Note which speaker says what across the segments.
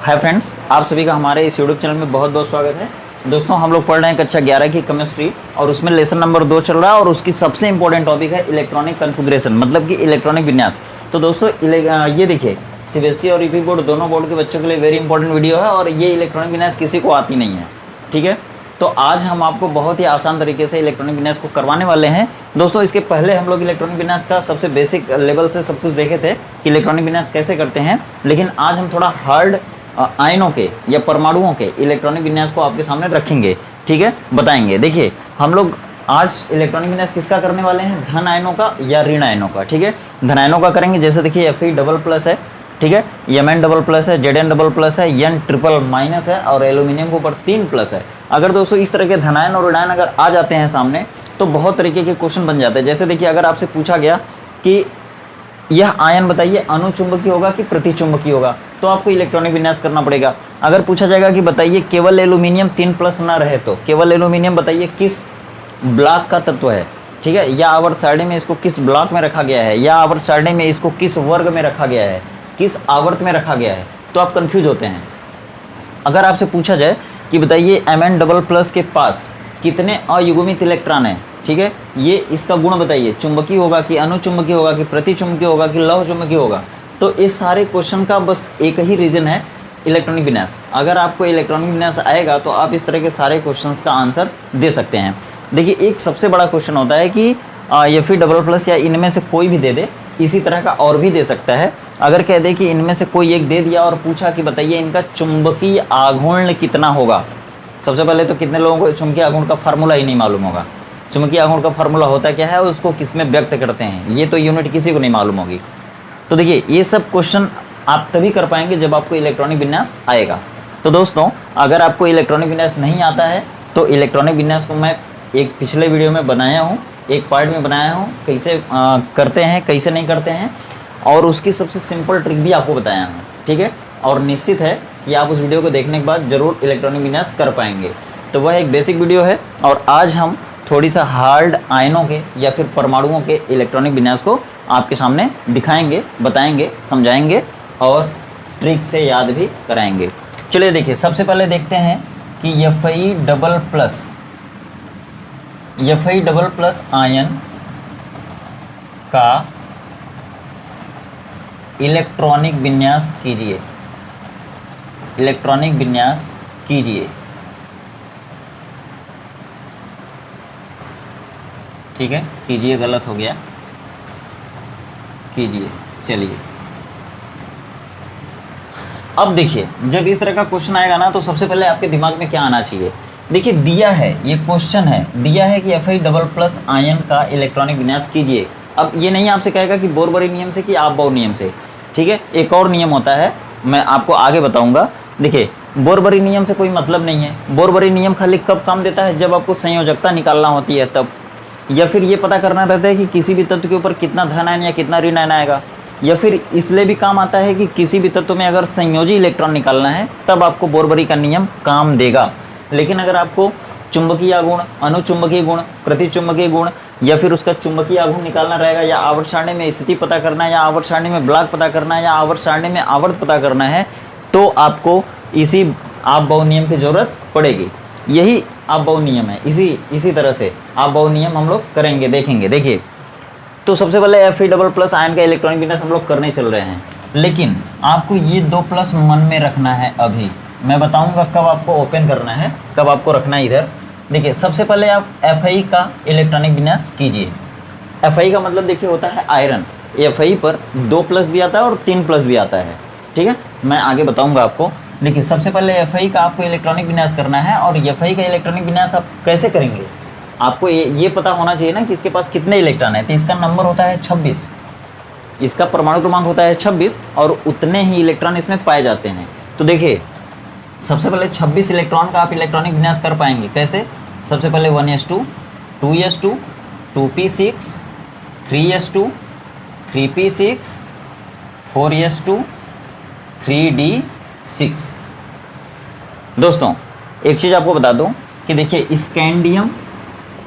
Speaker 1: Hi friends, आप सभी का हमारे इस यूट्यूब चैनल में बहुत बहुत स्वागत है। दोस्तों, हम लोग पढ़ रहे हैं कक्षा 11 की केमिस्ट्री और उसमें लेसन नंबर 2 चल रहा है और उसकी सबसे इंपॉर्टेंट टॉपिक है इलेक्ट्रॉनिक कॉन्फ़िगरेशन, मतलब कि इलेक्ट्रॉनिक विन्यास। तो दोस्तों ये देखिए, सीबीएसई और यूपी बोर्ड दोनों बोर्ड के बच्चों के लिए वेरी इंपॉर्टेंट वीडियो है और ये इलेक्ट्रॉनिक विन्यास किसी को आती नहीं है, ठीक है। तो आज हम आपको बहुत ही आसान तरीके से इलेक्ट्रॉनिक विन्यास को करवाने वाले हैं। दोस्तों, इसके पहले हम लोग इलेक्ट्रॉनिक विन्यास का सबसे बेसिक लेवल से सब कुछ देखे थे कि इलेक्ट्रॉनिक विन्यास कैसे करते हैं, लेकिन आज हम थोड़ा हार्ड आयनों के या परमाणुओं के इलेक्ट्रॉनिक विन्यास को आपके सामने रखेंगे, ठीक है, बताएंगे। देखिए, हम लोग आज इलेक्ट्रॉनिक विन्यास किसका करने वाले हैं, धन आयनों का या ऋण आयनों का, ठीक है। धन आयनों का करेंगे, जैसे देखिए Fe डबल प्लस है, ठीक है, Mn डबल प्लस है, Zn डबल प्लस है, N ट्रिपल माइनस है और एल्यूमिनियम के ऊपर 3 प्लस है। अगर दोस्तों इस तरह के धनायन और ऋणायन अगर आ जाते हैं सामने तो बहुत तरीके के क्वेश्चन बन जाते हैं। जैसे देखिए, अगर आपसे पूछा गया कि यह आयन बताइए अनुचुंबकीय होगा कि प्रतिचुंबकीय होगा, तो आपको इलेक्ट्रॉनिक विन्यास करना पड़ेगा। अगर पूछा जाएगा कि बताइए केवल एल्यूमिनियम 3 प्लस ना रहे, तो केवल एल्यूमिनियम बताइए किस ब्लॉक का तत्व है, ठीक है, या आवर्त सारणी में इसको किस ब्लॉक में रखा गया है, या आवर्त सारणी में इसको किस वर्ग में रखा गया है, किस आवर्त में रखा गया है, तो आप कंफ्यूज होते हैं। अगर आपसे पूछा जाए कि बताइए Mn डबल प्लस के पास कितने अयुग्मित इलेक्ट्रॉन हैं, ठीक है, ये इसका गुण बताइए, चुंबकीय होगा कि अनुचुंबकीय होगा कि प्रतिचुंबकीय होगा कि लौह चुंबकीय होगा। तो इस सारे क्वेश्चन का बस एक ही रीज़न है, इलेक्ट्रॉनिक विन्यास। अगर आपको इलेक्ट्रॉनिक विन्यास आएगा तो आप इस तरह के सारे क्वेश्चंस का आंसर दे सकते हैं। देखिए, एक सबसे बड़ा क्वेश्चन होता है कि Fe डबल प्लस या इनमें से कोई भी दे दे, इसी तरह का और भी दे सकता है। अगर कह दे कि इनमें से कोई एक दे दिया और पूछा कि बताइए इनका चुंबकीय आघूर्ण कितना होगा, सबसे पहले तो कितने लोगों को चुंबकीय आघूर्ण का फार्मूला ही नहीं मालूम होगा। चुंबकीय आघूर्ण का फार्मूला होता क्या है, उसको किस में व्यक्त करते हैं, ये तो यूनिट किसी को नहीं मालूम होगी। तो देखिए, ये सब क्वेश्चन आप तभी कर पाएंगे जब आपको इलेक्ट्रॉनिक विन्यास आएगा। तो दोस्तों, अगर आपको इलेक्ट्रॉनिक विन्यास नहीं आता है तो इलेक्ट्रॉनिक विन्यास को मैं एक पिछले वीडियो में बनाया हूँ, एक पार्ट में बनाया हूँ, कैसे करते हैं कैसे नहीं करते हैं, और उसकी सबसे सिंपल ट्रिक भी आपको बताया हूँ, ठीक है। और निश्चित है कि आप उस वीडियो को देखने के बाद ज़रूर इलेक्ट्रॉनिक विन्यास कर पाएंगे। तो वह एक बेसिक वीडियो है और आज हम थोड़ी सा हार्ड आयनों के या फिर परमाणुओं के इलेक्ट्रॉनिक विन्यास को आपके सामने दिखाएंगे, बताएंगे, समझाएंगे और ट्रिक से याद भी कराएंगे। चलिए देखिए, सबसे पहले देखते हैं कि Fe डबल प्लस आयन का इलेक्ट्रॉनिक विन्यास कीजिए, इलेक्ट्रॉनिक विन्यास कीजिए, ठीक है, कीजिए गलत हो गया, कीजिए। चलिए, अब देखिए, जब इस तरह का क्वेश्चन आएगा ना तो सबसे पहले आपके दिमाग में क्या आना चाहिए। देखिए, दिया है, ये क्वेश्चन है, दिया है कि Fe डबल प्लस आयन का इलेक्ट्रॉनिक विन्यास कीजिए। अब ये नहीं आपसे कहेगा कि बोरबरी नियम से कि आप नियम से, ठीक है, एक और नियम होता है, मैं आपको आगे बताऊंगा। देखिए, बोरबरी नियम से कोई मतलब नहीं है। बोरबरी नियम खाली कब काम देता है, जब आपको संयोजकता निकालना होती है तब, या फिर ये पता करना रहता है कि किसी भी तत्व के ऊपर कितना धन आयन या कितना ऋण आयन आएगा, या फिर इसलिए भी काम आता है कि किसी भी तत्व में अगर संयोजी इलेक्ट्रॉन निकालना है तब आपको बोरबरी का नियम काम देगा। लेकिन अगर आपको चुंबकीय गुण, अनुचुंबकीय गुण, प्रतिचुंबकीय गुण या फिर उसका चुंबकीय आघूर्ण निकालना रहेगा, या आवर्त सारणी में स्थिति पता करना है, या आवर्त सारणी में ब्लॉक पता करना है, या आवर्त सारणी में आवर्त पता करना है, तो आपको इसी आप-बहु नियम की जरूरत पड़ेगी। यही आप-बहु नियम है, इसी तरह से आप-बहु नियम हम लोग करेंगे, देखेंगे। देखिए, तो सबसे पहले Fe डबल प्लस आयन का इलेक्ट्रॉनिक विन्यास हम लोग करने चल रहे हैं, लेकिन आपको ये 2 प्लस मन में रखना है। अभी मैं बताऊंगा कब आपको ओपन करना है, कब आपको रखना है इधर। देखिए, सबसे पहले आप Fe का इलेक्ट्रॉनिक विन्यास कीजिए। Fe का मतलब देखिए होता है आयरन। Fe पर 2 प्लस भी आता है और 3 प्लस भी आता है, ठीक है, मैं आगे बताऊंगा आपको। देखिए, सबसे पहले Fe का आपको इलेक्ट्रॉनिक विन्यास करना है, और Fe का इलेक्ट्रॉनिक विन्यास आप कैसे करेंगे, आपको ये पता होना चाहिए ना कि इसके पास कितने इलेक्ट्रॉन है। तो इसका नंबर होता है 26, इसका परमाणु क्रमांक होता है 26 और उतने ही इलेक्ट्रॉन इसमें पाए जाते हैं। तो देखिए, सबसे पहले 26 इलेक्ट्रॉन का आप इलेक्ट्रॉनिक विन्यास कर पाएंगे कैसे। सबसे पहले 1s2, 2s2, 2p6, 3s2, 3p6, 4s2, 3d6। दोस्तों, एक चीज़ आपको बता दूं कि देखिए, scandium,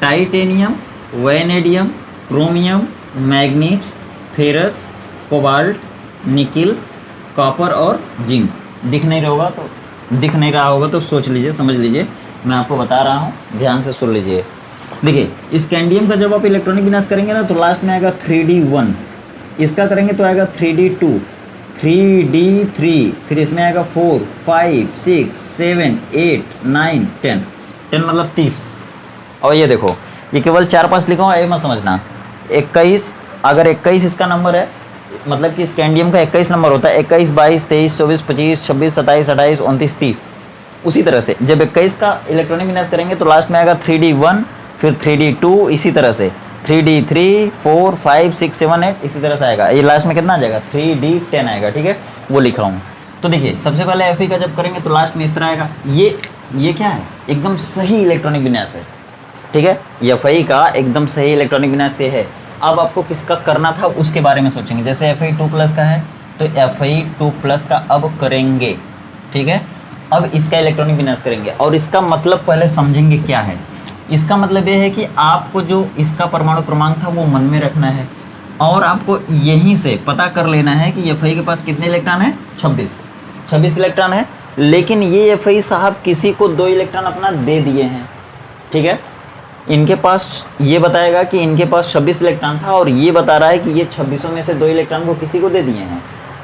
Speaker 1: titanium, vanadium, chromium, manganese, ferrous, cobalt, nickel, copper और जिंक, दिख नहीं रहा होगा तो सोच लीजिए, समझ लीजिए, मैं आपको बता रहा हूँ, ध्यान से सुन लीजिए। देखिए स्कैंडियम का जब आप इलेक्ट्रॉनिक विन्यास करेंगे ना तो लास्ट में आएगा 3D1, इसका करेंगे तो आएगा 3D2, 3D3, फिर इसमें आएगा 4, 5, 6, 7, 8, 9, 10, 10 मतलब 30। और ये देखो ये केवल 4-5 लिखा हुआ, ये मत समझना। 21, अगर 21 इसका नंबर है, मतलब कि स्कैंडियम का 21 नंबर होता है, 21, 22, 23, 24, 25, 26, 27, 28, 29, 30। उसी तरह से जब 21 का इलेक्ट्रॉनिक विन्यास करेंगे तो लास्ट में आएगा 3D1, फिर 3D2, इसी तरह से 3D3, 4, 5, 6, 7, 8, इसी तरह से आएगा। ये लास्ट में कितना आ जाएगा 3D10 आएगा, ठीक है, वो लिखा हूँ। तो देखिए सबसे पहले Fe का जब करेंगे तो लास्ट में इस तरह आएगा। ये क्या है, एकदम सही इलेक्ट्रॉनिक विन्यास है, ठीक है, ये Fe का एकदम सही इलेक्ट्रॉनिक विन्यास ये है। अब आपको किसका करना था उसके बारे में सोचेंगे। जैसे Fe2+ का है तो Fe2+ का अब करेंगे, ठीक है। अब इसका इलेक्ट्रॉनिक विन्यास करेंगे और इसका मतलब पहले समझेंगे क्या है। इसका मतलब ये है कि आपको जो इसका परमाणु क्रमांक था वो मन में रखना है और आपको यहीं से पता कर लेना है कि Fe के पास कितने इलेक्ट्रॉन है, 26 इलेक्ट्रॉन है। लेकिन ये Fe साहब किसी को 2 इलेक्ट्रॉन अपना दे दिए हैं, ठीक है। इनके पास ये बताएगा कि इनके पास 26 इलेक्ट्रॉन था और ये बता रहा है कि ये 26 में से 2 इलेक्ट्रॉन को किसी को दे दिए हैं।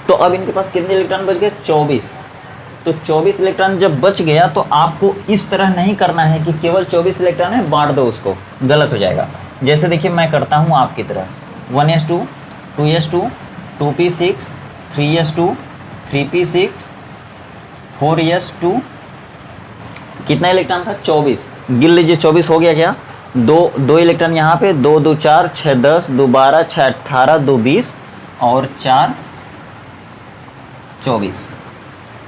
Speaker 1: तो अब इनके पास कितने इलेक्ट्रॉन बच गए, 24। तो 24 इलेक्ट्रॉन जब बच गया तो आपको इस तरह नहीं करना है कि केवल 24 इलेक्ट्रॉन है बांट दो उसको, गलत हो जाएगा। जैसे देखिए मैं करता हूँ आपकी तरह 1s2, 2s2, 2p6, 3s2, 3p6, 4s2, कितना इलेक्ट्रॉन था, 24। गिन लीजिए 24 हो गया क्या, दो इलेक्ट्रॉन यहाँ पे, 2 2 4, 6 10, 2 12, 6 18, 2 20 और 4 24।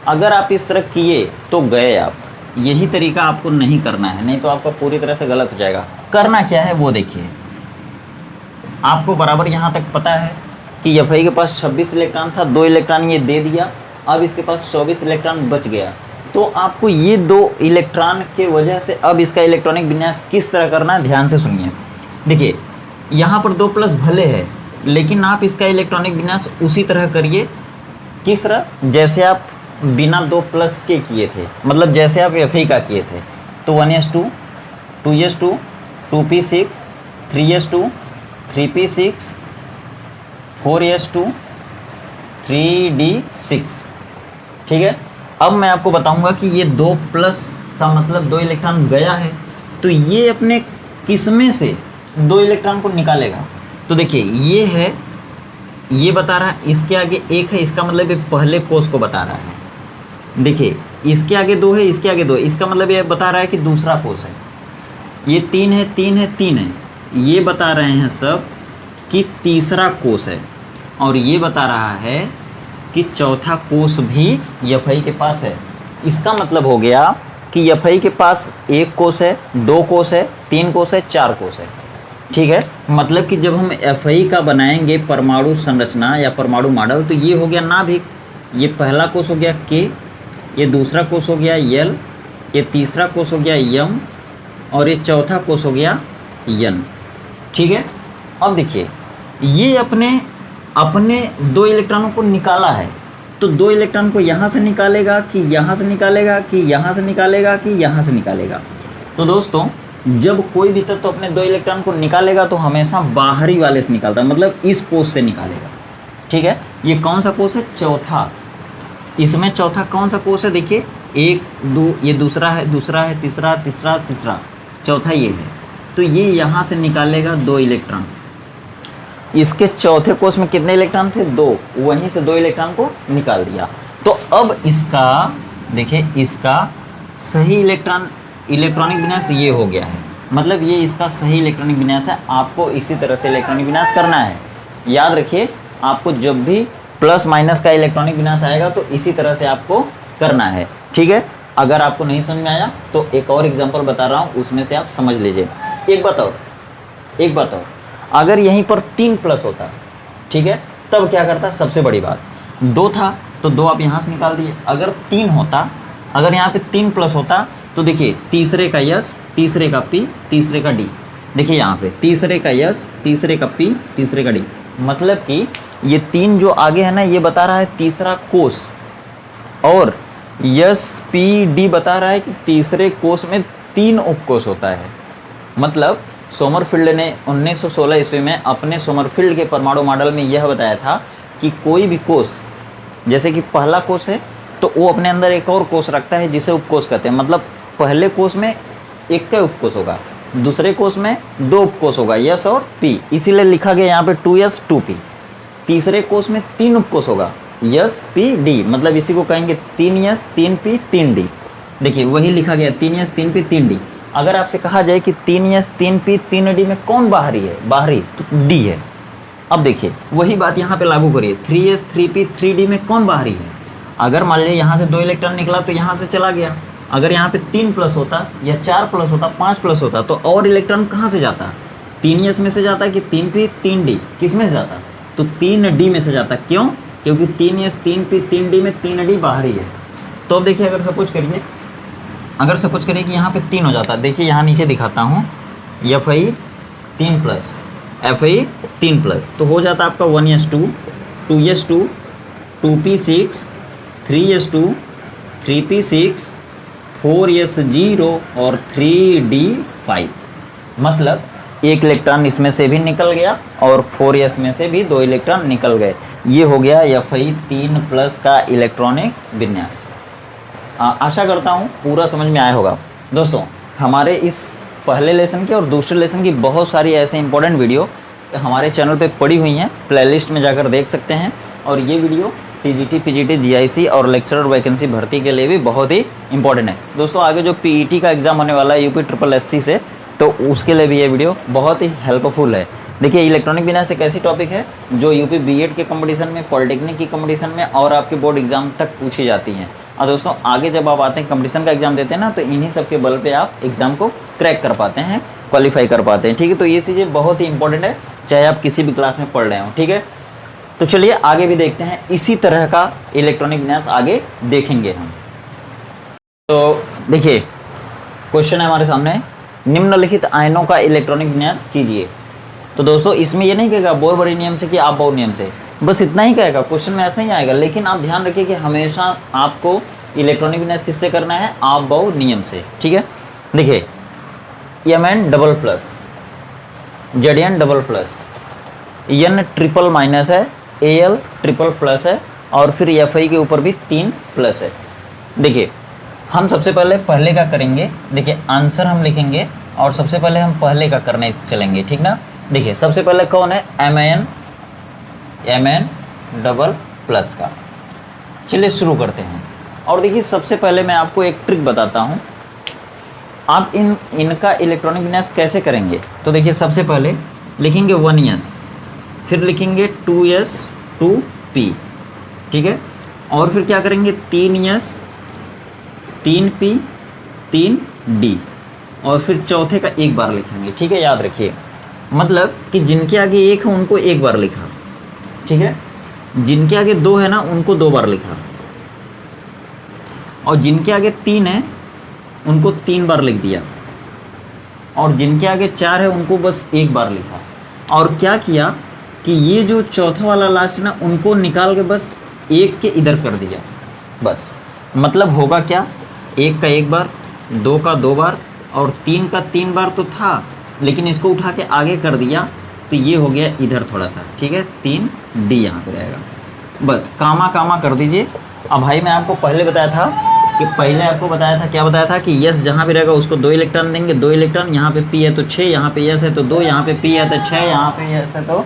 Speaker 1: अगर आप इस तरह किए तो गए आप। यही तरीका आपको नहीं करना है, नहीं तो आपका पूरी तरह से गलत हो जाएगा। करना क्या है वो देखिए, आपको बराबर यहाँ तक पता है कि Fe के पास 26 इलेक्ट्रॉन था, 2 इलेक्ट्रॉन ये दे दिया, अब इसके पास 24 इलेक्ट्रॉन बच गया। तो आपको ये 2 इलेक्ट्रॉन के वजह से अब इसका इलेक्ट्रॉनिक विन्यास किस तरह करना है, ध्यान से सुनिए। देखिए यहाँ पर 2+ भले है, लेकिन आप इसका इलेक्ट्रॉनिक विन्यास उसी तरह करिए, किस तरह, जैसे आप बिना 2+ के किए थे, मतलब जैसे आप Fe का किए थे। तो 1s2, 2s2, 2p6, 3s2, 3p6, 4s2, 3d6, ठीक है। अब मैं आपको बताऊंगा कि ये 2+ का मतलब 2 इलेक्ट्रॉन गया है, तो ये अपने किसमें से 2 इलेक्ट्रॉन को निकालेगा। तो देखिए ये है, ये बता रहा है, इसके आगे 1 है, इसका मतलब ये पहले कोष को बता रहा है। देखिए इसके आगे 2 है, इसके आगे 2 है, इसका मतलब ये बता रहा है कि दूसरा कोष है। ये 3 है, 3 है, 3 है, ये बता रहे हैं सब कि तीसरा कोष है। और ये बता रहा है कि चौथा कोष भी Fe के पास है। इसका मतलब हो गया कि Fe के पास 1 कोष है, 2 कोष है, 3 कोष है, 4 कोष है, ठीक है। मतलब कि जब हम Fe का बनाएंगे परमाणु संरचना या परमाणु मॉडल, तो ये हो गया नाभिक, ये पहला कोष हो गया K, ये दूसरा कोष हो गया L, ये तीसरा कोष हो गया M और ये चौथा कोष हो गया N, ठीक है। अब देखिए ये अपने 2 इलेक्ट्रॉनों को निकाला है, तो 2 इलेक्ट्रॉन को यहाँ से निकालेगा कि यहाँ से निकालेगा कि यहाँ से निकालेगा कि यहाँ से निकालेगा। तो दोस्तों जब कोई भी तत्व अपने 2 इलेक्ट्रॉन को निकालेगा तो हमेशा बाहरी वाले से निकालता है, मतलब इस कोष से निकालेगा, ठीक है। ये कौन सा कोष है, चौथा। इसमें चौथा कौन सा कोष है, देखिए 1 2, ये दूसरा है, दूसरा है, तीसरा, तीसरा, तीसरा, चौथा ये है। तो ये यहाँ से निकालेगा 2 इलेक्ट्रॉन। इसके चौथे कोष में कितने इलेक्ट्रॉन थे, 2, वहीं से 2 इलेक्ट्रॉन को निकाल दिया। तो अब इसका देखिए, इसका सही इलेक्ट्रॉनिक विन्यास ये हो गया है, मतलब ये इसका सही इलेक्ट्रॉनिक विन्यास है। आपको इसी तरह से इलेक्ट्रॉनिक विन्यास करना है। याद रखिए, आपको जब भी प्लस माइनस का इलेक्ट्रॉनिक विन्यास आएगा तो इसी तरह से आपको करना है, ठीक है। अगर आपको नहीं समझ में आया तो एक और एग्जांपल बता रहा हूँ, उसमें से आप समझ लीजिए। एक बात और, अगर यहीं पर 3+ होता, ठीक है, तब क्या करता, सबसे बड़ी बात 2 था तो 2 आप यहाँ से निकाल दिए। अगर 3 होता, अगर यहाँ पे 3+ होता तो देखिए तीसरे का S, तीसरे का P, तीसरे का D, देखिए यहाँ पे तीसरे का S, तीसरे का P, तीसरे का D, मतलब कि ये 3 जो आगे है ना, ये बता रहा है तीसरा कोष, और यस पी डी बता रहा है कि तीसरे कोष में 3 उपकोष होता है। मतलब सोमरफील्ड ने 1916 ईस्वी में अपने सोमरफील्ड के परमाणु मॉडल में यह बताया था कि कोई भी कोष, जैसे कि पहला कोष है तो वो अपने अंदर एक और कोष रखता है जिसे उपकोष कहते हैं। मतलब पहले कोष में एक का उपकोष होगा, दूसरे कोष में 2 उपकोष होगा, यस और पी, इसीलिए लिखा गया यहाँ पे 2s 2p। तीसरे कोष में 3 उपकोष होगा, यस पी डी, मतलब इसी को कहेंगे 3s 3p 3d। देखिए वही लिखा गया 3s 3p 3d। अगर आपसे कहा जाए कि 3s 3p 3d में कौन बाहरी है, बाहरी तो d है। अब देखिए वही बात यहाँ पे लागू करिए, 3s 3p 3d में कौन बाहरी है। अगर मान लीजिए यहाँ से 2 इलेक्ट्रॉन निकला तो यहाँ से चला गया। अगर यहाँ पे 3 प्लस होता या 4 प्लस होता, 5 प्लस होता तो और इलेक्ट्रॉन कहाँ से जाता, 3s में से जाता कि 3p 3d, किस में से जाता, तो 3d में से जाता। क्यों, क्योंकि 3s 3p 3d में 3d बाहरी है। तो अब देखिए अगर सपोज करिए कि यहाँ पे 3 हो जाता, देखिए यहाँ नीचे दिखाता हूँ, Fi 3 प्लस Fi 3 प्लस, तो हो जाता आपका 1s2 2s2 2p6 3s2 3p6 4s0 और 3d5। मतलब एक इलेक्ट्रॉन इसमें से भी निकल गया और 4s में से भी 2 इलेक्ट्रॉन निकल गए। ये हो गया Fi 3 प्लस का इलेक्ट्रॉनिक विन्यास। आशा करता हूँ पूरा समझ में आया होगा। दोस्तों हमारे इस पहले लेसन की और दूसरे लेसन की बहुत सारी ऐसे इंपॉर्टेंट वीडियो हमारे चैनल पे पड़ी हुई हैं, प्लेलिस्ट में जाकर देख सकते हैं। और ये वीडियो टीजीटी पीजीटी जीआईसी और लेक्चरर वैकेंसी भर्ती के लिए भी बहुत ही इंपॉर्टेंट है। दोस्तों आगे जो पीईटी का एग्ज़ाम होने वाला है यूपी SSC से, तो उसके लिए भी ये वीडियो बहुत ही हेल्पफुल है। देखिए इलेक्ट्रॉनिक विन्यास एक ऐसी टॉपिक है जो यूपी बीएड के कंपटीशन में, पॉलिटेक्निक की कंपटीशन में और आपके बोर्ड एग्जाम तक पूछी जाती हैं। और दोस्तों आगे जब आप आते हैं कंपटीशन का एग्जाम देते हैं ना, तो इन्हीं सब के बल पे आप एग्जाम को क्रैक कर पाते हैं, क्वालिफाई कर पाते हैं। ठीक है, तो ये चीज़ें बहुत ही इंपॉर्टेंट है, चाहे आप किसी भी क्लास में पढ़ रहे हो। ठीक है, तो चलिए आगे भी देखते हैं, इसी तरह का इलेक्ट्रॉनिक विन्यास आगे देखेंगे हम। तो देखिए क्वेश्चन है हमारे सामने, निम्नलिखित आयनों का इलेक्ट्रॉनिक विन्यास कीजिए। तो दोस्तों इसमें ये नहीं कहेगा बोर-बरी नियम से कि आप बाउ नियम से, बस इतना ही कहेगा, क्वेश्चन में ऐसा ही आएगा। लेकिन आप ध्यान रखिए कि हमेशा आपको इलेक्ट्रॉनिक विन्यास किससे करना है, आप बाउ नियम से। ठीक है, देखिए Mn double plus, Zn double plus, N triple minus है, Al ट्रिपल प्लस है और फिर Fi के ऊपर भी 3 प्लस है। देखिए हम सबसे पहले का करेंगे। देखिए आंसर हम लिखेंगे और सबसे पहले हम पहले का करने चलेंगे, ठीक ना। देखिए सबसे पहले कौन है, Mn डबल प्लस का। चलिए शुरू करते हैं। और देखिए सबसे पहले मैं आपको एक ट्रिक बताता हूँ, आप इनका इलेक्ट्रॉनिक विन्यास कैसे करेंगे। तो देखिए सबसे पहले लिखेंगे 1s, फिर लिखेंगे 2s 2p, ठीक है, और फिर क्या करेंगे 3s 3p 3d, और फिर चौथे का एक बार लिखेंगे। ठीक है, याद रखिए, मतलब कि जिनके आगे 1 है उनको 1 बार लिखा, ठीक है, जिनके आगे 2 है ना उनको 2 बार लिखा, और जिनके आगे 3 है उनको 3 बार लिख दिया, और जिनके आगे 4 है उनको बस 1 बार लिखा। और क्या किया कि ये जो चौथा वाला लास्ट है ना उनको निकाल के बस 1 के इधर कर दिया, बस। मतलब होगा क्या, 1 का 1 बार, 2 का 2 बार और 3 का 3 बार तो था, लेकिन इसको उठा के आगे कर दिया तो ये हो गया इधर थोड़ा सा, ठीक है, 3d यहाँ पे रहेगा। बस कामा कामा कर दीजिए। अब भाई मैं आपको पहले बताया था कि क्या बताया था कि यस जहाँ पे रहेगा उसको 2 इलेक्ट्रॉन देंगे, 2 इलेक्ट्रॉन, यहाँ पे p है तो 6, यहाँ पे यस है तो 2, यहाँ पे p है तो 6, यहाँ पे यस है तो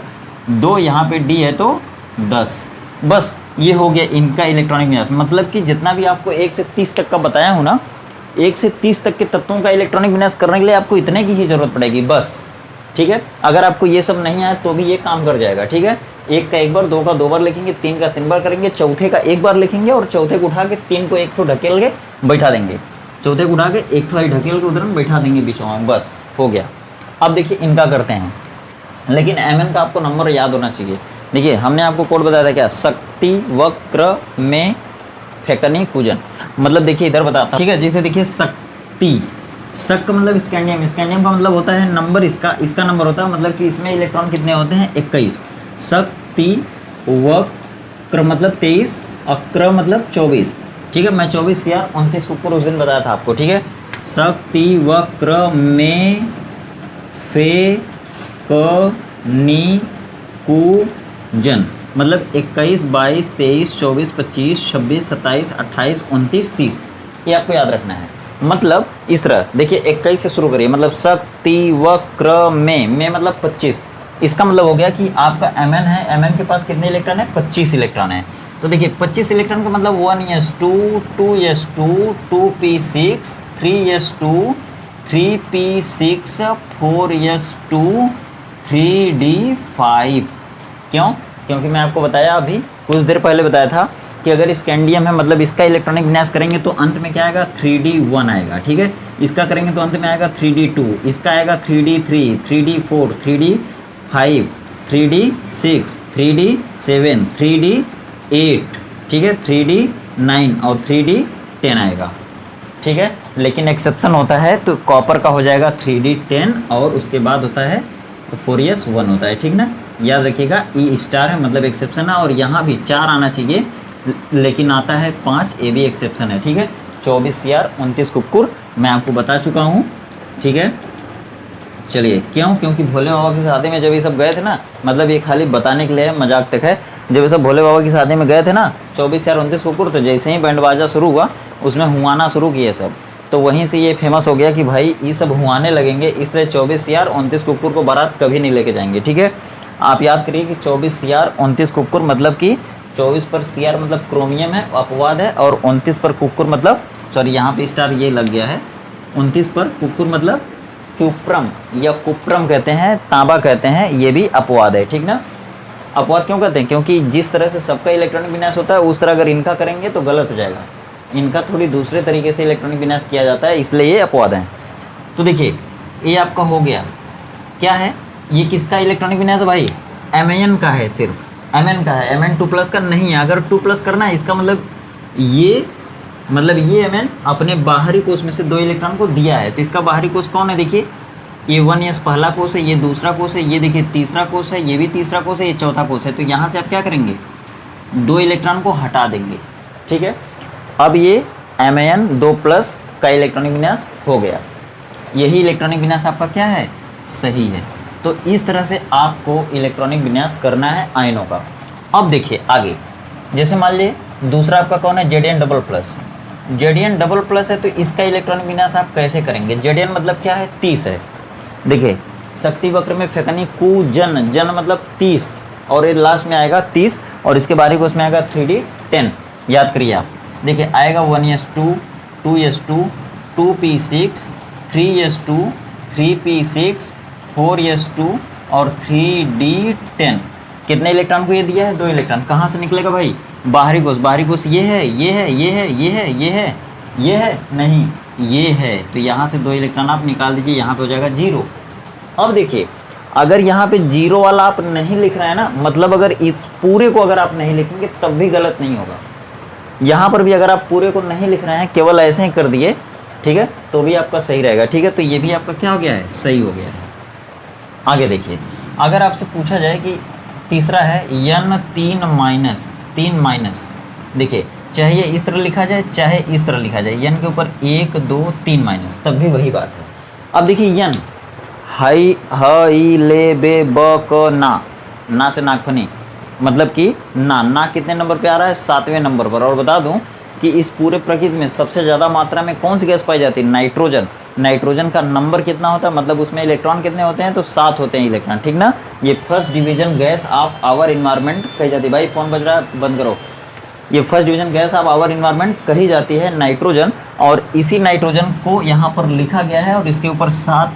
Speaker 1: 2, यहाँ पे d है तो 10। बस ये हो गया इनका इलेक्ट्रॉनिक विन्यास। मतलब कि जितना भी आपको 1 से 30 तक का बताया हूँ ना, 1 से 30 तक के तत्वों का इलेक्ट्रॉनिक विन्यास करने के लिए आपको इतने की ही जरूरत पड़ेगी, बस। ठीक है, अगर आपको ये सब नहीं आया तो भी ये काम कर जाएगा। ठीक है, 1 का 1 बार, 2 का 2 बार लिखेंगे, 3 का 3 बार करेंगे, चौथे का 1 बार लिखेंगे और चौथे को उठा के 3 को 1 ठो ढकेल के बैठा देंगे, चौथे को उठा के 1 ठो ढकेल के उधर बैठा देंगे बीचों में, बस हो गया। अब देखिए इनका करते हैं, लेकिन Mn का आपको नंबर याद होना चाहिए। देखिए हमने आपको कोड बताया था क्या, शक्ति वक्र में फेकनी पूजन। मतलब देखिए इधर बताता, ठीक है, जैसे देखिए शक्ति, शक का मतलब स्कैंडियम, स्कैंडियम का मतलब होता है नंबर, इसका नंबर होता है, मतलब कि इसमें इलेक्ट्रॉन कितने होते हैं, 21। शक्ति वक्र मतलब 23, अक्र मतलब 24, ठीक है, मैं 24 CR 29 कुकुर उस दिन बताया था आपको, ठीक है। शक्ति वक्र में फे क नी कु जन, मतलब 21 22 23 24 25 26 27 28 29 30, ये आपको याद रखना है। मतलब इस तरह देखिए, 21 से शुरू करिए, मतलब शक्ति वक्र में मतलब 25, इसका मतलब हो गया कि आपका Mn है, Mn के पास कितने इलेक्ट्रॉन है, 25 इलेक्ट्रॉन है। तो देखिए 25 इलेक्ट्रॉन का मतलब 1s2 2s2 2p6 3s2 3p6 4s2 3d5। क्यों? क्योंकि मैं आपको बताया अभी कुछ देर पहले बताया था कि अगर स्कैंडियम है मतलब इसका इलेक्ट्रॉनिक विन्यास करेंगे तो अंत में क्या आएगा, 3d1 आएगा, ठीक है। इसका करेंगे तो अंत में आएगा 3d2, इसका आएगा 3d3 3d4 3d5 3d6 3d7 3d8, ठीक है, 3d9 और 3d10 आएगा, ठीक है। लेकिन एक्सेप्शन होता है, तो कॉपर का हो जाएगा 3d10 और उसके बाद होता है 4s1 होता है, ठीक ना। याद रखिएगा ई स्टार है मतलब एक्सेप्शन है, और यहाँ भी 4 आना चाहिए लेकिन आता है 5, ये भी एक्सेप्शन है, ठीक है। 24 CR 29 कुक्कुर मैं आपको बता चुका हूँ, ठीक है। चलिए, क्यों? क्योंकि भोले बाबा की शादी में जब ये सब गए थे ना, मतलब ये खाली बताने के लिए मजाक तक है, जब ये सब भोले बाबा की शादी में गए थे ना 24 CR 29 कुक्कुर, तो जैसे ही बैंड बाजा शुरू हुआ उसमें हुआना शुरू किए सब, तो वहीं से ये फेमस हो गया कि भाई ये सब हुआने लगेंगे, इसलिए 24 CR 29 कुक्कुर को बारात कभी नहीं लेके जाएंगे, ठीक है। आप याद करिए कि 24 CR 29 कुक्कुर मतलब कि 24 पर CR मतलब क्रोमियम है, अपवाद है, और 29 पर कुक्कुर मतलब, सॉरी यहाँ पे स्टार ये लग गया है, 29 पर कुक्कुर मतलब क्यूप्रम या कुप्रम कहते हैं, तांबा कहते हैं, ये भी अपवाद है, ठीक ना। अपवाद क्यों कहते हैं? क्योंकि जिस तरह से सबका इलेक्ट्रॉनिक विन्यास होता है उस तरह अगर इनका करेंगे तो गलत हो जाएगा, इनका थोड़ी दूसरे तरीके से इलेक्ट्रॉनिक विन्यास किया जाता है, इसलिए ये अपवाद हैं। तो देखिए ये आपका हो गया, क्या है ये, किसका इलेक्ट्रॉनिक विन्यास है भाई, Mn का है, सिर्फ Mn का है, Mn2+ का नहीं है। अगर 2+ करना है इसका मतलब ये Mn अपने बाहरी कोष में से 2 इलेक्ट्रॉन को दिया है, तो इसका बाहरी कोष कौन है, देखिए ये 1s पहला कोष है, ये दूसरा कोष है, ये देखिए तीसरा कोष है, ये भी तीसरा कोष है, ये चौथा कोष है। तो यहाँ से आप क्या करेंगे, 2 इलेक्ट्रॉन को हटा देंगे, ठीक है। अब ये Mn2+ का इलेक्ट्रॉनिक विन्यास हो गया, यही इलेक्ट्रॉनिक विन्यास आपका क्या है, सही है। तो इस तरह से आपको इलेक्ट्रॉनिक विन्यास करना है आयनों का। अब देखिए आगे, जैसे मान लीजिए दूसरा आपका कौन है, Zn++। Zn++ है, तो इसका इलेक्ट्रॉनिक विन्यास आप कैसे करेंगे, Zn मतलब क्या है, 30 है। देखिए शक्ति वक्र में फेकनी कु जन, जन मतलब 30, और ये लास्ट में आएगा 30, और इसके बारीक उसमें आएगा 3d10, याद करिए आप। देखिए आएगा 1s2 2s2 2p6 3s2 3p6 4s2 और 3d10। कितने इलेक्ट्रॉन को ये दिया है, 2 इलेक्ट्रॉन। कहाँ से निकलेगा भाई, बाहरी कोष। बाहरी कोष ये है, ये है, ये है, ये है, ये है, ये है, नहीं ये है, तो यहाँ से 2 इलेक्ट्रॉन आप निकाल दीजिए, यहाँ पे हो जाएगा 0। अब देखिए अगर यहाँ पे 0 वाला आप नहीं लिख रहे हैं ना, मतलब अगर इस पूरे को अगर आप नहीं लिखेंगे तब भी गलत नहीं होगा। यहाँ पर भी अगर आप पूरे को नहीं लिख रहे हैं, केवल ऐसे ही कर दिए, ठीक है, तो भी आपका सही रहेगा, ठीक है। तो ये भी आपका क्या हो गया है, सही हो गया है। आगे देखिए, अगर आपसे पूछा जाए कि तीसरा है N3-3-, देखिए चाहे ये इस तरह लिखा जाए चाहे इस तरह लिखा जाए, N के ऊपर 1 2 3-, तब भी वही बात है। अब देखिए N हाई हई ले बे ब क ना से नागफनी, मतलब कि ना कितने नंबर पे आ रहा है, 7वें नंबर पर। और बता दूं कि इस पूरे प्रकृति में सबसे ज़्यादा मात्रा में कौन सी गैस पाई जाती है, नाइट्रोजन। नाइट्रोजन का नंबर कितना होता है, मतलब उसमें इलेक्ट्रॉन कितने होते हैं, तो 7 होते हैं इलेक्ट्रॉन, ठीक ना। ये first division gas of our environment कही जाती है। भाई फ़ोन बज रहा है, बंद करो। ये first division gas of our environment कही जाती है नाइट्रोजन, और इसी नाइट्रोजन को यहाँ पर लिखा गया है, और इसके ऊपर 7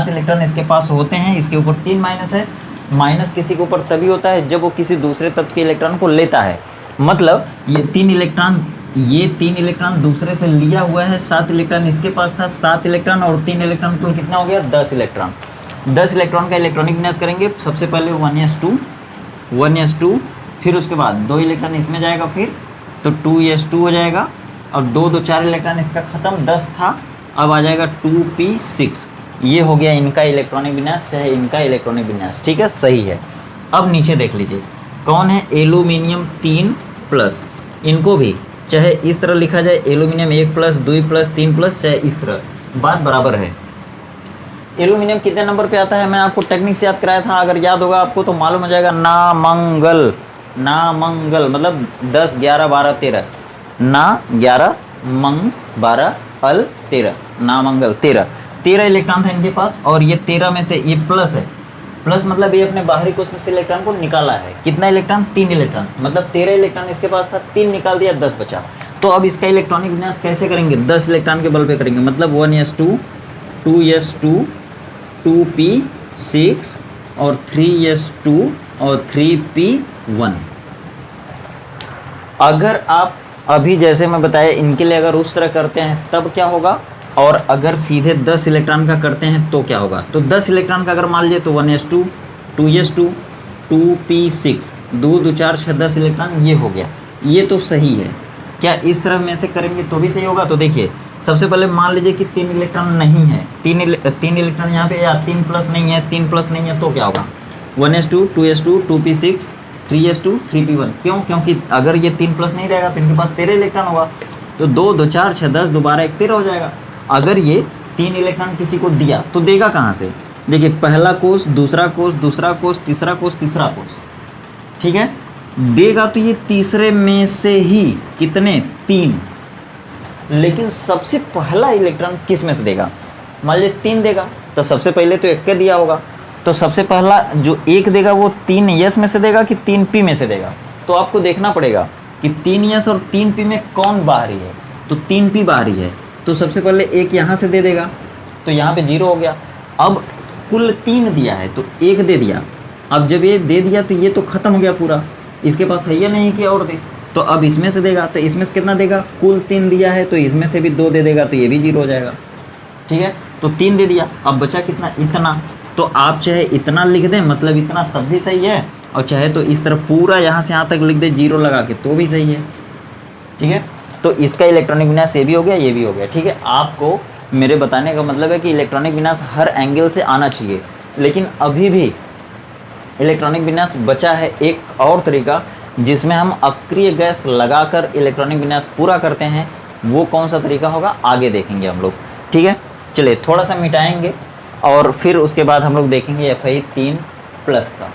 Speaker 1: इलेक्ट्रॉन इसके पास होते हैं। इसके ऊपर 3- है। माइनस किसी के ऊपर तभी होता है जब वो किसी दूसरे तत्व के इलेक्ट्रॉन को लेता है, मतलब ये 3 इलेक्ट्रॉन दूसरे से लिया हुआ है, 7 इलेक्ट्रॉन इसके पास था, 7 इलेक्ट्रॉन और 3 इलेक्ट्रॉन कुल कितना हो गया, 10 इलेक्ट्रॉन। 10 इलेक्ट्रॉन का इलेक्ट्रॉनिक विन्यास करेंगे। सबसे पहले 1s2, फिर उसके बाद 2 इलेक्ट्रॉन इसमें जाएगा, फिर तो 2s2 हो जाएगा, और 2 4 इलेक्ट्रॉन इसका खत्म, 10 था, अब आ जाएगा 2p6। ये हो गया इनका इलेक्ट्रॉनिक विन्यास, है इनका इलेक्ट्रॉनिक विन्यास, ठीक है, सही है। अब नीचे देख लीजिए कौन है, एल्यूमिनियम 3+, इनको भी चाहे इस तरह लिखा जाए एल्यूमिनियम 1 प्लस 2 प्लस 3 प्लस, चाहे इस तरह, बात बराबर है। एल्यूमिनियम कितने नंबर पे आता है, मैं आपको टेक्निक से याद कराया था, अगर याद होगा आपको तो मालूम हो जाएगा, नामंगल। नामंगल मतलब 10 11 12 13, ना 11 मंग 12 अल 13, नामंगल 13 इलेक्ट्रॉन था इनके पास, और ये 13 में से ये प्लस है, प्लस मतलब ये अपने बाहरी कोश में से इलेक्ट्रॉन को निकाला है। कितना इलेक्ट्रॉन, 3 इलेक्ट्रॉन, मतलब 13 इलेक्ट्रॉन इसके पास था, 3 निकाल दिया, 10 बचा। तो अब इसका इलेक्ट्रॉनिक विन्यास कैसे करेंगे, 10 इलेक्ट्रॉन के बल पे करेंगे, मतलब 1s2 2s2 2p6 और 3s2 और 3p1। अगर आप अभी जैसे मैं बताया इनके लिए अगर उस तरह करते हैं तब क्या होगा, और अगर सीधे 10 इलेक्ट्रॉन का करते हैं तो क्या होगा। तो 10 इलेक्ट्रॉन का अगर मान लीजिए तो 1s2 2s2 2p6, 2 2 4 6 10 इलेक्ट्रॉन, ये हो गया, ये तो सही है। क्या इस तरह में से करेंगे तो भी सही होगा। तो देखिए सबसे पहले मान लीजिए कि 3 इलेक्ट्रॉन नहीं है, 3 इलेक्ट्रॉन यहाँ पे, या 3 प्लस नहीं है, 3 प्लस नहीं है, तो क्या होगा, 1s2 2s2 2p6 3s2 3p1। क्यों, क्योंकि अगर ये 3 प्लस नहीं रहेगा तो इनके पास 13 इलेक्ट्रॉन होगा, तो 2 2 4 6 10 दोबारा 1 13 हो जाएगा। अगर ये 3 इलेक्ट्रॉन किसी को दिया तो देगा कहाँ से, देखिए पहला कोष, दूसरा कोष, दूसरा कोष, तीसरा कोष, तीसरा कोष, ठीक है, देगा तो ये तीसरे में से ही कितने, 3। लेकिन सबसे पहला इलेक्ट्रॉन किस में से देगा, मान लीजिए 3 देगा तो सबसे पहले तो 1 के दिया होगा, तो सबसे पहला जो 1 देगा वो 3s में से देगा कि 3p में से देगा। तो आपको देखना पड़ेगा कि 3s और 3p में कौन बाहरी है, तो 3p बाहरी है, तो सबसे पहले 1 यहाँ से दे देगा, तो यहाँ पे 0 हो गया। अब कुल 3 दिया है तो 1 दे दिया, अब जब ये दे दिया तो ये तो खत्म हो गया पूरा, इसके पास है या नहीं कि और दे, तो अब इसमें से देगा, तो इसमें से कितना देगा, कुल 3 दिया है तो इसमें से भी 2 दे देगा, तो ये भी 0 हो जाएगा, ठीक है। तो 3 दे दिया, अब बचा कितना, इतना। तो आप चाहे इतना लिख दें, मतलब इतना, तब भी सही है, और चाहे तो इस तरफ पूरा यहाँ से यहाँ तक लिख दे 0 लगा के, तो भी सही है, ठीक है। तो इसका इलेक्ट्रॉनिक विन्यास ये भी हो गया, ये भी हो गया, ठीक है। आपको मेरे बताने का मतलब है कि इलेक्ट्रॉनिक विन्यास हर एंगल से आना चाहिए, लेकिन अभी भी इलेक्ट्रॉनिक विन्यास बचा है एक और तरीका, जिसमें हम अक्रिय गैस लगाकर इलेक्ट्रॉनिक विन्यास पूरा करते हैं। वो कौन सा तरीका होगा आगे देखेंगे हम लोग, ठीक है। चलिए थोड़ा सा मिटाएंगे और फिर उसके बाद हम लोग देखेंगे FI 3 प्लस का,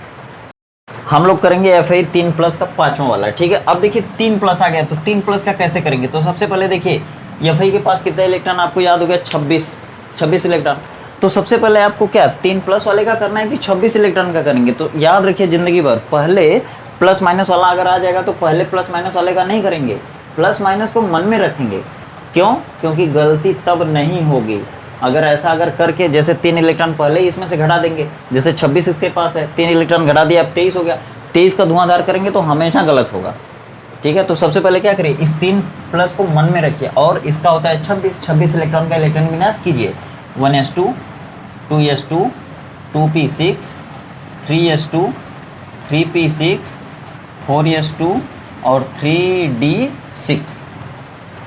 Speaker 1: हम लोग करेंगे FI 3 प्लस का 5वां वाला, ठीक है। अब देखिए 3 प्लस आ गया, तो 3 प्लस का कैसे करेंगे, तो सबसे पहले देखिए FI के पास कितना इलेक्ट्रॉन, आपको याद हो गया 26 इलेक्ट्रॉन। तो सबसे पहले आपको क्या 3 प्लस वाले का करना है कि 26 इलेक्ट्रॉन का करेंगे। तो याद रखिए जिंदगी भर पहले प्लस माइनस वाला अगर आ जाएगा तो पहले प्लस माइनस वाले का नहीं करेंगे, प्लस माइनस को मन में रखेंगे। क्यों, क्योंकि गलती तब नहीं होगी अगर ऐसा अगर करके, जैसे 3 इलेक्ट्रॉन पहले ही इसमें से घटा देंगे, जैसे 26 इसके पास है, 3 इलेक्ट्रॉन घटा दिया, अब 23 हो गया, 23 का धुआंधार करेंगे तो हमेशा गलत होगा, ठीक है। तो सबसे पहले क्या करिए, इस 3 प्लस को मन में रखिए, और इसका होता है 26 इलेक्ट्रॉन का इलेक्ट्रॉनिक विन्यास कीजिए, 1s2 2s2 2p6 3s2 3p6 4s2 और 3d6।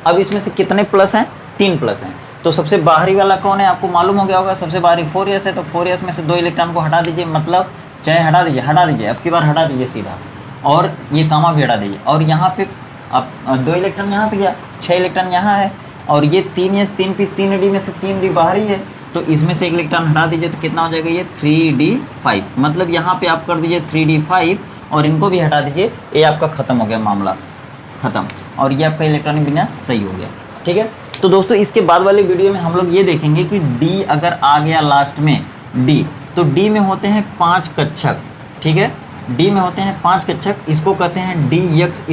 Speaker 1: अब इसमें से कितने प्लस हैं, 3 प्लस हैं। तो सबसे बाहरी वाला कौन है, आपको मालूम हो गया होगा, सबसे बाहरी 4s है, तो 4s में से 2 इलेक्ट्रॉन को हटा दीजिए, मतलब चाहे हटा दीजिए, अब की बार हटा दीजिए सीधा, और ये कामा भी हटा दीजिए, और यहाँ पे अब 2 इलेक्ट्रॉन यहाँ से गया, 6 इलेक्ट्रॉन यहाँ है, और ये 3s 3p 3d में से 3d बाहरी है, तो इसमें से 1 इलेक्ट्रॉन हटा दीजिए, तो कितना हो जाएगा, ये 3d5, मतलब यहाँ पे आप कर दीजिए 3d5 और इनको भी हटा दीजिए, ये आपका खत्म हो गया, मामला खत्म, और ये आपका इलेक्ट्रॉनिक विन्यास सही हो गया, ठीक है। तो दोस्तों इसके बाद वाले वीडियो में हम लोग ये देखेंगे कि D अगर आ गया लास्ट में D, तो D में होते हैं 5 कक्षक, ठीक है। D में होते हैं 5 कक्षक, इसको कहते हैं dx²,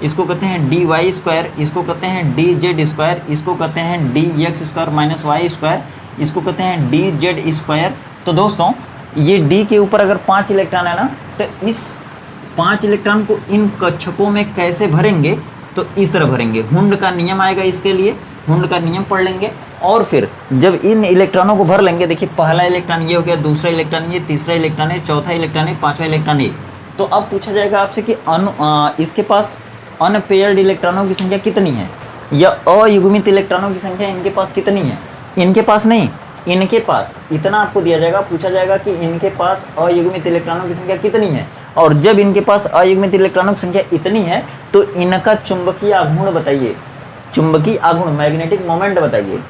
Speaker 1: इसको कहते हैं dy², इसको कहते हैं dz², इसको कहते हैं dx² - y², इसको कहते हैं dz²। तो दोस्तों ये D के ऊपर अगर 5 इलेक्ट्रॉन है ना, तो इस 5 इलेक्ट्रॉन को इन कक्षकों में कैसे भरेंगे, तो इस तरह भरेंगे। हुंड का नियम आएगा इसके लिए, हुंड का नियम पढ़ लेंगे, और फिर जब इन इलेक्ट्रॉनों को भर लेंगे, देखिए पहला इलेक्ट्रॉन ये हो गया, दूसरा इलेक्ट्रॉन ये, तीसरा इलेक्ट्रॉन है, चौथा इलेक्ट्रॉन है, 5वां इलेक्ट्रॉन ये। तो अब पूछा जाएगा आपसे कि इसके पास अनपेयर्ड इलेक्ट्रॉनों की संख्या कितनी है, या अयुग्मित इलेक्ट्रॉनों की संख्या इनके पास कितनी है। इनके पास नहीं, इनके पास इतना आपको दिया जाएगा, पूछा जाएगा कि इनके पास अयुग्मित इलेक्ट्रॉनों की संख्या कितनी है। और जब इनके पास अयुग्मित इलेक्ट्रॉनिक संख्या इतनी है तो इनका चुंबकीय आघूर्ण बताइए, चुंबकीय आघूर्ण मैग्नेटिक मोमेंट बताइए।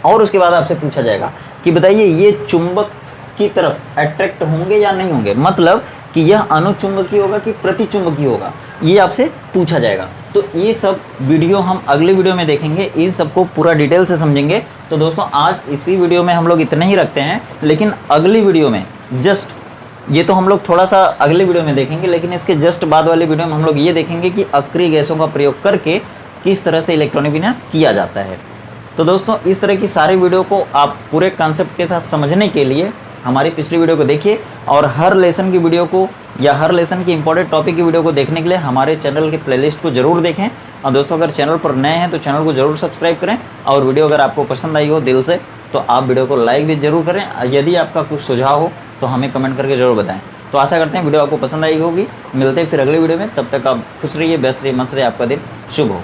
Speaker 1: और उसके बाद आपसे पूछा जाएगा कि बताइए ये चुंबक की तरफ अट्रैक्ट होंगे या नहीं होंगे, मतलब कि यह अनुचुंबकीय होगा कि प्रतिचुंबकीय होगा, ये आपसे पूछा जाएगा। तो ये सब वीडियो हम अगले वीडियो में देखेंगे, इन सबको पूरा डिटेल से समझेंगे। तो दोस्तों आज इसी वीडियो में हम लोग इतना ही रखते हैं, लेकिन अगली वीडियो में जस्ट ये तो हम लोग थोड़ा सा अगले वीडियो में देखेंगे, लेकिन इसके जस्ट बाद वाले वीडियो में हम लोग ये देखेंगे कि अक्रिय गैसों का प्रयोग करके किस तरह से इलेक्ट्रॉनिक विन्यास किया जाता है। तो दोस्तों इस तरह की सारी वीडियो को आप पूरे कॉन्सेप्ट के साथ समझने के लिए हमारी पिछली वीडियो को देखिए, और हर लेसन की वीडियो को या हर लेसन की इंपॉर्टेंट टॉपिक की वीडियो को देखने के लिए हमारे चैनल के प्लेलिस्ट को जरूर देखें। और दोस्तों अगर चैनल पर नए हैं तो चैनल को जरूर सब्सक्राइब करें, और वीडियो अगर आपको पसंद आई हो दिल से तो आप वीडियो को लाइक भी जरूर करें। यदि आपका कुछ सुझाव हो तो हमें कमेंट करके जरूर बताएं। तो आशा करते हैं वीडियो आपको पसंद आई होगी। मिलते हैं फिर अगले वीडियो में, तब तक आप खुश रहिए, व्यस्त रहिए, मस्त रहिए, आपका दिन शुभ हो।